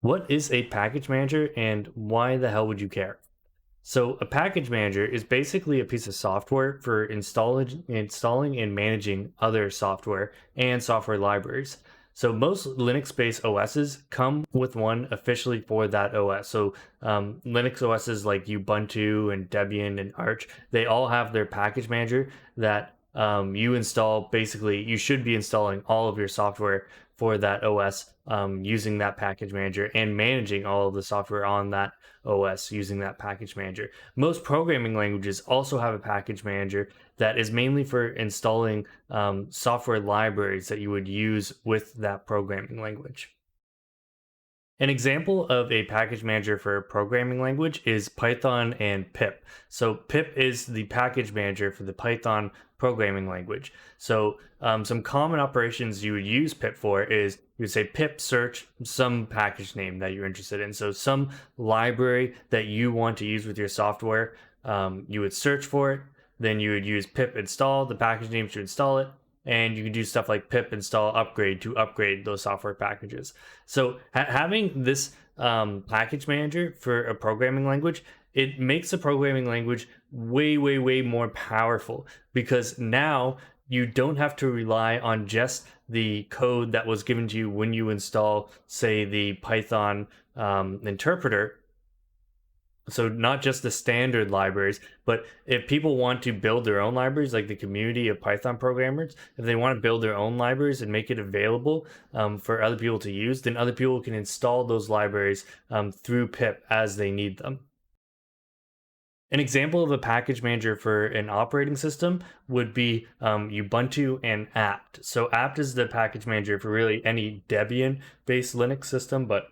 What is a package manager and why the hell would you care? So, a package manager is basically a piece of software for installing and managing other software and software libraries. So, most Linux based OSs come with one officially for that OS. So, Linux OSs like Ubuntu and Debian and Arch, they all have their package manager that you install. Basically, you should be installing all of your software for that OS using that package manager and managing all of the software on that OS using that package manager. Most programming languages also have a package manager that is mainly for installing software libraries that you would use with that programming language. An example of a package manager for a programming language is Python and pip. So pip is the package manager for the Python programming language. So some common operations you would use pip for is you would say pip search some package name that you're interested in. So some library that you want to use with your software, you would search for it. Then you would use pip install the package name to install it, and you can do stuff like pip install upgrade to upgrade those software packages. So having this package manager for a programming language, it makes the programming language way more powerful because now you don't have to rely on just the code that was given to you when you install, say, the Python interpreter. So not just the standard libraries, but if people want to build their own libraries, like the community of Python programmers, if they want to build their own libraries and make it available for other people to use, then other people can install those libraries through pip as they need them. An example of a package manager for an operating system would be Ubuntu and apt. So apt is the package manager for really any Debian-based Linux system, but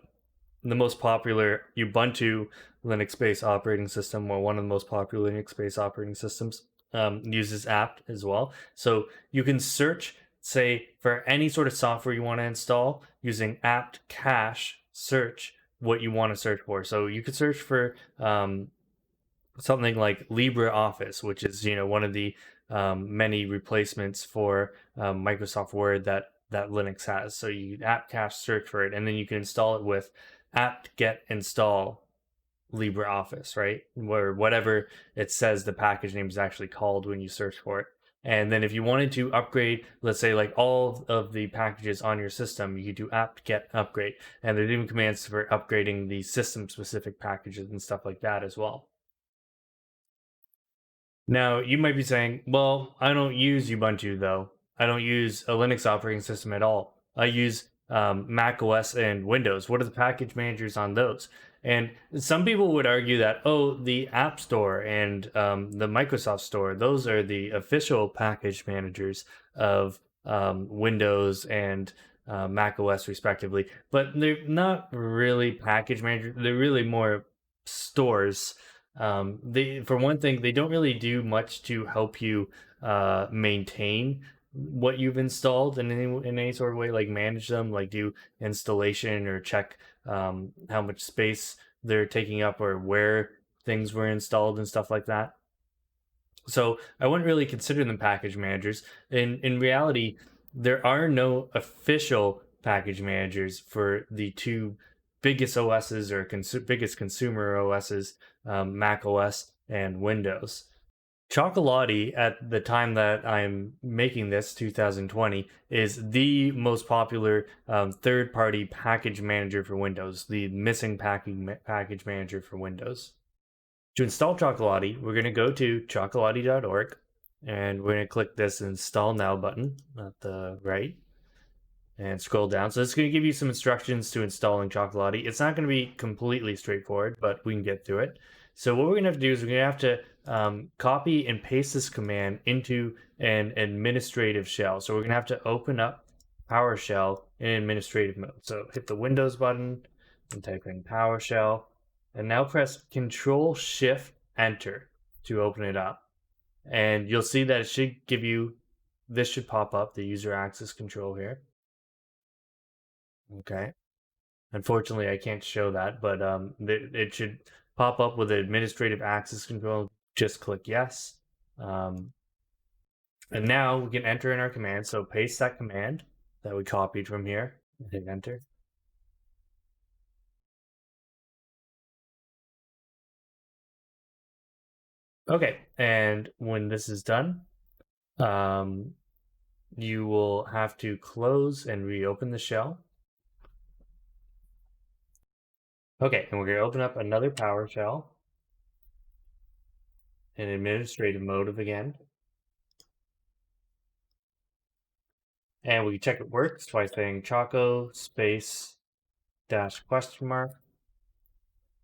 the most popular Ubuntu Linux-based operating system, or one of the most popular Linux-based operating systems, uses apt as well. So you can search, say, for any sort of software you want to install using apt cache search what you want to search for. So you could search for something like LibreOffice, which is one of the many replacements for Microsoft Word that Linux has. So you apt cache search for it, and then you can install it with apt get install LibreOffice, right? Or whatever it says the package name is actually called when you search for it. And then if you wanted to upgrade, let's say like all of the packages on your system, you could do apt get upgrade. And there's even commands for upgrading the system specific packages and stuff like that as well. Now, you might be saying, well, I don't use Ubuntu though. I don't use a Linux operating system at all. I use macOS and Windows. What are the package managers on those? And some people would argue that, oh, the App Store and the Microsoft Store, those are the official package managers of Windows and macOS, respectively. But they're not really package managers, they're really more stores. They, for one thing, they don't really do much to help you maintain what you've installed in any sort of way, like manage them, like do installation or check how much space they're taking up or where things were installed and stuff like that. So I wouldn't really consider them package managers. In reality, there are no official package managers for the two biggest OSs or biggest consumer OSs, Mac OS and Windows. Chocolatey, at the time that I'm making this, 2020, is the most popular third-party package manager for Windows, the missing package manager for Windows. To install Chocolatey, we're going to go to chocolatey.org and we're going to click this install now button at the right and scroll down. So it's going to give you some instructions to installing Chocolatey. It's not going to be completely straightforward, but we can get through it. So what we're going to have to do is we're going to have to copy and paste this command into an administrative shell. So we're going to have to open up PowerShell in administrative mode. So hit the Windows button and type in PowerShell. And now press Control Shift Enter to open it up. And you'll see that it should give you, this should pop up, the user access control here. Okay. Unfortunately, I can't show that, but it should pop up with administrative access control. Just click yes. And now we can enter in our command. So paste that command that we copied from here and hit enter. Okay, and when this is done, um, you will have to close and reopen the shell. Okay, and we're going to open up another PowerShell in administrative mode again. And we check it works by saying Choco space dash question mark.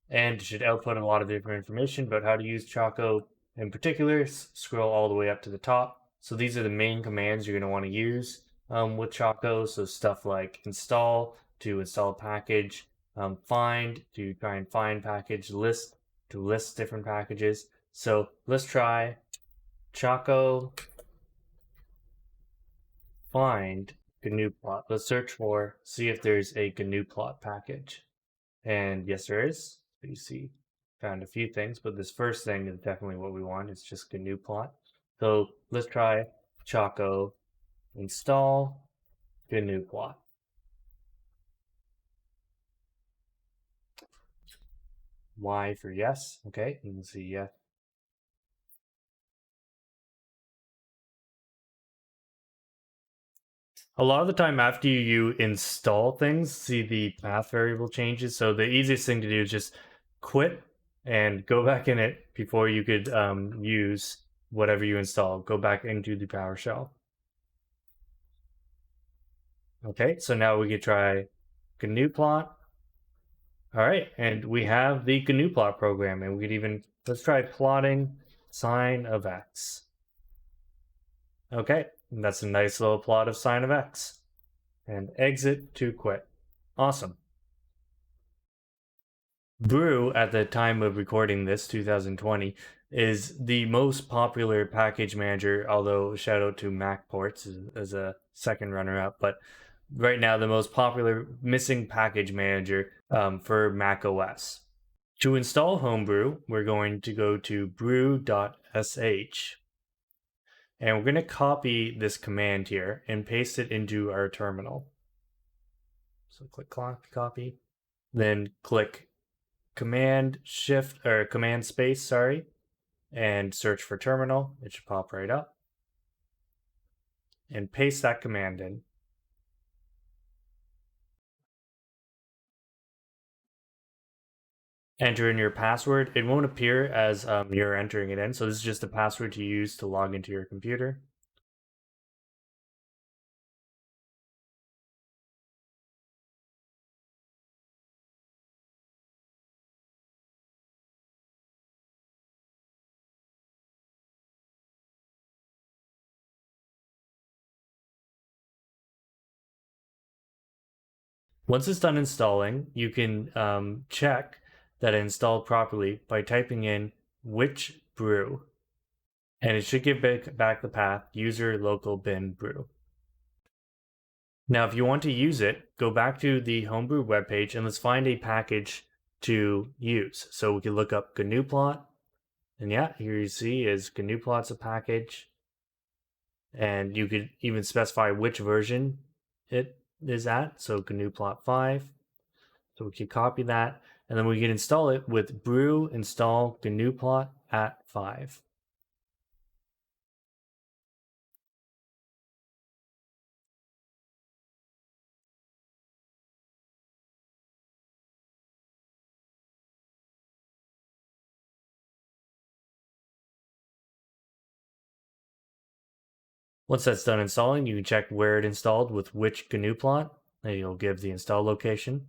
And it should output a lot of different information about how to use Choco. In particular, scroll all the way up to the top. So these are the main commands you're going to want to use with Choco. So stuff like install to install a package, find to try and find package, list to list different packages. So let's try Choco find GNU plot. Let's search for, see if there's a GNU plot package. And yes, there is. So you see, found a few things, but this first thing is definitely what we want. It's just GNU plot. So let's try Choco install GNU plot. Y for yes. Okay, you can see yes. A lot of the time after you install things, see the path variable changes. So the easiest thing to do is just quit and go back in it before you could use whatever you install. Go back into the PowerShell. Okay, so now we could try GNU plot. All right, and we have the GNU plot program, and we could even, let's try plotting sine of x. Okay, and that's a nice little plot of sine of x. And exit to quit. Awesome. Brew, at the time of recording this, 2020, is the most popular package manager, although shout out to MacPorts as a second runner up. But right now, the most popular missing package manager for macOS. To install Homebrew, we're going to go to brew.sh. And we're going to copy this command here and paste it into our terminal. So click copy, then click command shift or command space, sorry, and search for terminal. It should pop right up. And paste that command in. Enter in your password. It won't appear as you're entering it in, so this is just the password to use to log into your computer. Once it's done installing, you can check that it installed properly by typing in which brew, and it should give back the path user local bin brew. Now, if you want to use it, go back to the Homebrew webpage and let's find a package to use. So we can look up GNU plot, and yeah, here you see is GNU plot's a package, and you could even specify which version it is at. So GNU plot 5. So we can copy that, and then we can install it with brew install GNU plot at 5. Once that's done installing, you can check where it installed with which GNU plot, and you'll give the install location.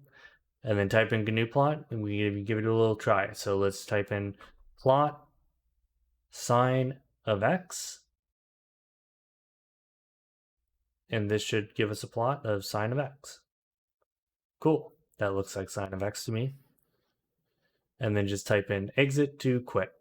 And then type in GNU plot, and we give it a little try. So let's type in plot sine of x, and this should give us a plot of sine of x. Cool, that looks like sine of x to me. And then just type in exit to quit.